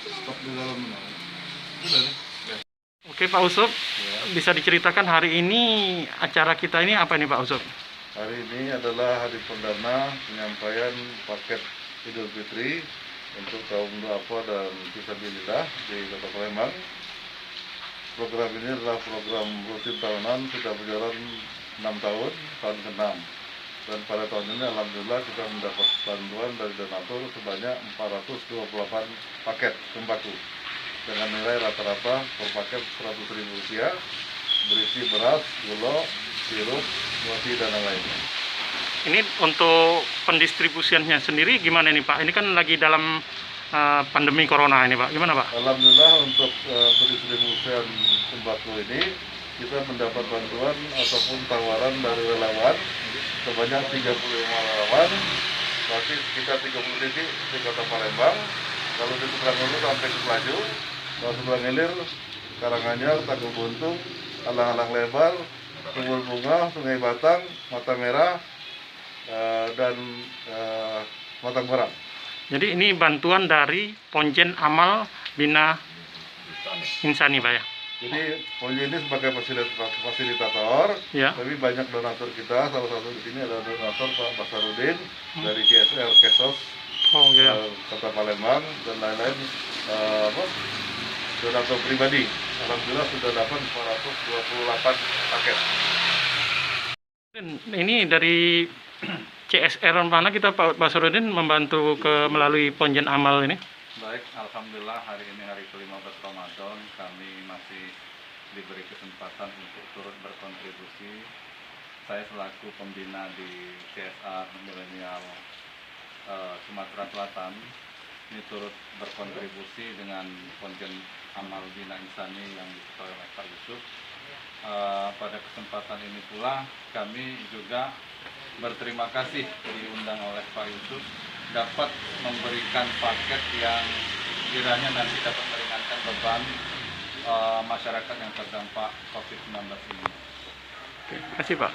Stok di dalam. Udah nih. Ya. Oke Pak Usup, bisa diceritakan hari ini acara kita ini apa nih Pak Usup? Hari ini adalah hari perdana penyampaian paket Idul Fitri untuk kaum duafa dan fisabilillah di Kota Palembang. Program ini adalah program rutin tahunan, sudah berjalan 6 tahun, tahun ke-6. Dan pada tahun ini alhamdulillah kita mendapat bantuan dari donatur sebanyak 428 paket sembako dengan nilai rata-rata per paket Rp100.000, berisi beras, gula, sirup, roti dan lain-lain. Ini untuk pendistribusiannya sendiri gimana nih Pak? Ini kan lagi dalam pandemi corona ini Pak, gimana Pak? Alhamdulillah untuk pendistribusian sembako ini kita mendapat bantuan ataupun tawaran dari relawan sebanyak 35 relawan, berarti sekitar 30 titik di Kota Palembang. Kalau di seberang Hulu sampai ke Pelaju, kalau seberang Hilir, Karanganyar, Tanjung Buntung, Alang-Alang Lebar, Sumur Bunga, Sungai Batang, Mata Merah, dan Matang Barang. Jadi ini bantuan dari Ponjen Amal Bina Insani Pak ya? Jadi Ponjen ini sebagai fasilitator, ya. Tapi banyak donatur kita, salah satu di sini adalah donatur Pak Basarudin dari CSR Kesos, Kota Palembang dan lain-lain, donatur pribadi. Alhamdulillah sudah dapat 428 paket. Ini dari CSR mana kita Pak Basarudin membantu melalui Ponjen Amal ini? Baik, alhamdulillah hari ini hari ke-15 Ramadan kami masih diberi kesempatan untuk turut berkontribusi. Saya selaku pembina di CSR Milenial Sumatera Selatan ini turut berkontribusi dengan Ponjen Amal Bina Insani yang diketuai oleh Pak Yusuf. Pada kesempatan ini pula kami juga berterima kasih diundang oleh Pak Yusuf dapat memberikan paket yang kiranya nanti dapat meringankan beban masyarakat yang terdampak COVID-19 ini. Terima kasih Pak.